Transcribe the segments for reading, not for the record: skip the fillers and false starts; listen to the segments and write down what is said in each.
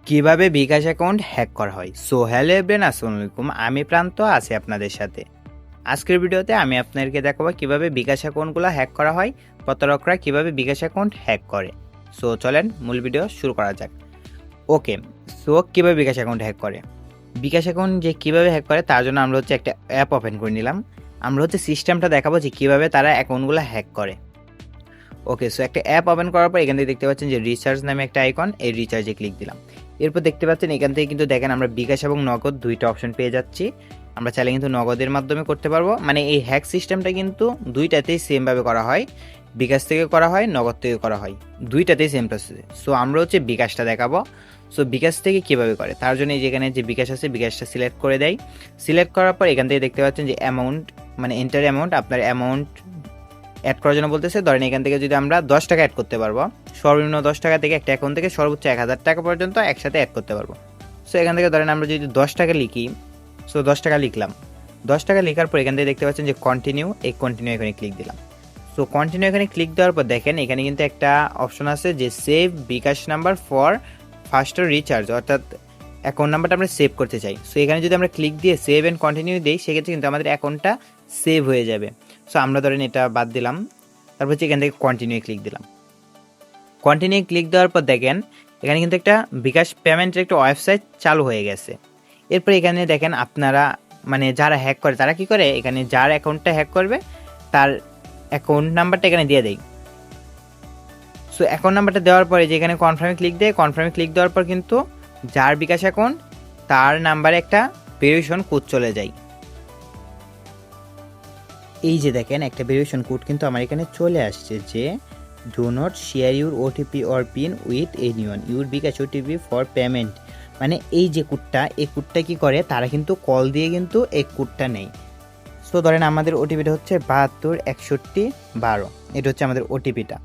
কিভাবে বিকাশ account hack করা হয়। সো হ্যালো এভরিওয়ান, আসসালামু আলাইকুম। আমি প্রান্ত আছি আপনাদের সাথে। আজকের ভিডিওতে আমি আপনাদেরকে দেখাবো কিভাবে বিকাশ অ্যাকাউন্টগুলো হ্যাক করা হয়, প্রতারকরা কিভাবে বিকাশ অ্যাকাউন্ট হ্যাক করে। সো চলেন মূল ভিডিও শুরু করা যাক। ওকে, সো কিভাবে বিকাশ অ্যাকাউন্ট হ্যাক করে। বিকাশ অ্যাকাউন্ট যে কিভাবে হ্যাক করে তার জন্য আমরা একটা অ্যাপ ওপেন করে নিলাম। আমরা সিস্টেমটা দেখাবো যে কিভাবে তারা অ্যাকাউন্টগুলো হ্যাক করে। ওকে, সো একটা অ্যাপ ওপেন করার পর এখান থেকে দেখতে পাচ্ছেন যে রিচার্জ নামে একটা আইকন, এই রিচার্জে ক্লিক দিলাম। এরপর দেখতে পাচ্ছেন এখান থেকে কিন্তু দেখেন আমরা বিকাশ এবং নগদ দুইটা অপশন পেয়ে যাচ্ছি। আমরা চাইলে কিন্তু নগদের মাধ্যমে করতে পারবো, মানে এই হ্যাক সিস্টেমটা কিন্তু দুইটাতেই সেমভাবে করা হয়। বিকাশ থেকে করা হয়, নগদ থেকে করা হয়, দুইটাতেই সেম প্রসেসে। সো আমরা বিকাশটা দেখাবো। সো বিকাশ থেকে কীভাবে করে তার জন্য যেখানে যে বিকাশ আছে বিকাশটা সিলেক্ট করে দেয়। সিলেক্ট করার পর এখান থেকে দেখতে পাচ্ছেন যে অ্যামাউন্ট, মানে এন্টার অ্যামাউন্ট, আপনার অ্যামাউন্ট অ্যাড করার জন্য বলতেছে। ধরেন এখান থেকে যদি আমরা 10 টাকা অ্যাড করতে পারবো, সর্বনিম্ন 10 টাকা থেকে একটা অ্যাকাউন্ট থেকে সর্বোচ্চ 1000 টাকা পর্যন্ত একসাথে অ্যাড করতে পারবো। সো এখান থেকে ধরেন আমরা যদি 10 টাকা লিখি, সো 10 টাকা লিখলাম। 10 টাকা লেখার পর এখান থেকে দেখতে পাচ্ছেন যে কন্টিনিউ, এই কন্টিনিউ এখানে ক্লিক দিলাম। সো কন্টিনিউ এখানে ক্লিক দেওয়ার পর দেখেন এখানে কিন্তু একটা অপশন আছে যে save bKash number for faster recharge, অর্থাৎ অ্যাকাউন্ট নাম্বারটা আমরা সেভ করতে চাই। সো এখানে যদি আমরা ক্লিক দিয়ে সেভ অ্যান্ড কন্টিনিউ দিই, সেক্ষেত্রে কিন্তু আমাদের অ্যাকাউন্টটা সেভ হয়ে যাবে। সো আমরা ধরেন এটা বাদ দিলাম, তারপর এখান থেকে কন্টিনিউ ক্লিক দিলাম। কন্টিনিউ ক্লিক দেওয়ার পর দেখেন এখানে কিন্তু একটা বিকাশ পেমেন্টের একটা ওয়েবসাইট চালু হয়ে গেছে। এরপর এখানে দেখেন আপনারা, মানে যারা হ্যাক করে তারা কি করে, এখানে যার অ্যাকাউন্টটা হ্যাক করবে তার অ্যাকাউন্ট নাম্বারটা এখানে দিয়ে দেয়। সো অ্যাকাউন্ট নাম্বারটা দেওয়ার পরে যে এখানে কনফার্মে ক্লিক দেয়, কনফার্মে ক্লিক দেওয়ার পর কিন্তু যার বিকাশ অ্যাকাউন্ট তার নাম্বারে একটা ভেরিফিকেশন কোড চলে যায়। এই যে দেখেন একটা ভেরিফিকেশন কোড কিন্তু আমার এখানে চলে আসছে যে do not share your OTP or PIN with anyone, your bKash OTP for payment. মানে এই যে কোডটা, এই কোডটা কি করে, তারা কিন্তু কল দিয়ে কিন্তু এই কোডটা নেই। সো ধরেন আমাদের ওটিপিটা হচ্ছে 726112, এটা হচ্ছে আমাদের ওটিপিটা।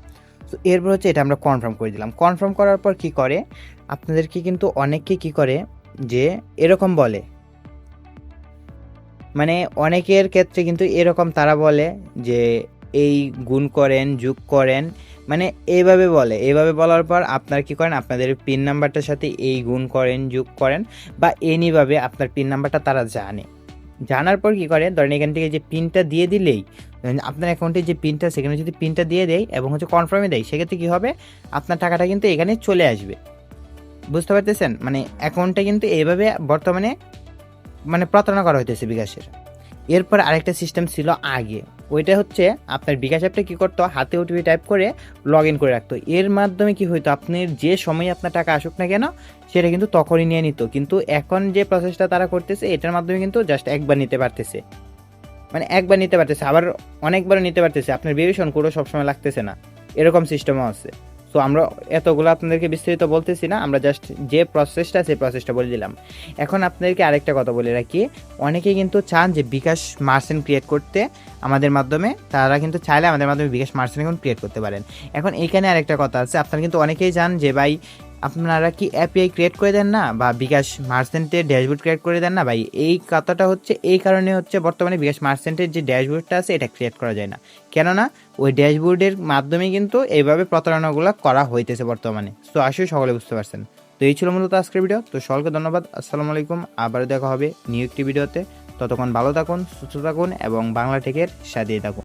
সো এরপর এটা আমরা কনফার্ম করে দিলাম। কনফার্ম করার পর কি করে, আপনাদেরকে কিন্তু অনেকে কি করে যে এরকম বলে, মানে অনেকের ক্ষেত্রে কিন্তু এরকম তারা বলে যে এই গুণ করেন, যোগ করেন, মানে এইভাবে বলে। এইভাবে বলার পর আপনারা কি করেন, আপনাদের পিন নাম্বারটার সাথে এই গুণ করেন, যোগ করেন, বা এনিভাবে আপনার পিন নাম্বারটা তারা জানে। জানার পর কি করে, ধরেন এখান থেকে যে পিনটা দিয়ে দিলেই, আপনার অ্যাকাউন্টে যে পিনটা, সেখানে যদি পিনটা দিয়ে দেয় এবং কনফার্মে দেয়, সেক্ষেত্রে কী হবে, আপনার টাকাটা কিন্তু এখানে চলে আসবে। বুঝতে পারতেছেন, মানে অ্যাকাউন্টটা কিন্তু এইভাবে বর্তমানে মানে প্রতারণা করা হইতেছে বিকাশের। এরপর আরেকটা সিস্টেম ছিল আগে, ওইটা হচ্ছে আপনার বিকাশ অ্যাপটা কী করতো, হাতে ওটিপি টাইপ করে লগ ইন করে রাখতো। এর মাধ্যমে কি হইতো, আপনি যে সময় আপনার টাকা আসুক না কেন সেটা কিন্তু তখনই নিয়ে নিত। কিন্তু এখন যে প্রসেসটা তারা করতেছে, এটার মাধ্যমে কিন্তু জাস্ট একবার নিতে পারতেছে, মানে একবার নিতে পারতেছে, আবার অনেকবার নিতে পারতেছে। আপনার ভেরিফিকেশন কোডও সবসময় লাগতেছে না, এরকম সিস্টেমও আছে। সো আমরা এতগুলো আপনাদেরকে বিস্তারিত বলতেছি না, আমরা জাস্ট যে প্রসেসটা সেই প্রসেসটা বলে দিলাম। এখন আপনাদেরকে আরেকটা কথা বলে রাখি, অনেকেই কিন্তু চান যে বিকাশ মার্চেন্ট ক্রিয়েট করতে আমাদের মাধ্যমে, তারা কিন্তু চাইলে আমাদের মাধ্যমে বিকাশ মার্চেন্ট অ্যাকাউন্ট ক্রিয়েট করতে পারেন। এখন এইখানে আরেকটা কথা আছে, আপনারা কিন্তু অনেকেই চান যে ভাই আপনারা কি অ্যাপিআই ক্রিয়েট করে দেন না, বা বিকাশ মার্চেন্টের ড্যাশবোর্ড ক্রিয়েট করে দেন না। ভাই এই কথাটা এই কারণে বর্তমানে বিকাশ মার্চেন্টের যে ড্যাশবোর্ডটা আছে এটা ক্রিয়েট করা যায় না, কেননা ওই ড্যাশবোর্ডের মাধ্যমে কিন্তু এইভাবে প্রতারণাগুলো করা হইতেছে বর্তমানে। তো আসলে সকলে বুঝতে পারছেন। তো এই ছিল মূলত আজকের ভিডিও। তো সকলকে ধন্যবাদ, আসসালামু আলাইকুম। আবারও দেখা হবে নিউ একটি ভিডিওতে। ততক্ষণ ভালো থাকুন, সুস্থ থাকুন এবং বাংলা টেকের সাথেই থাকুন।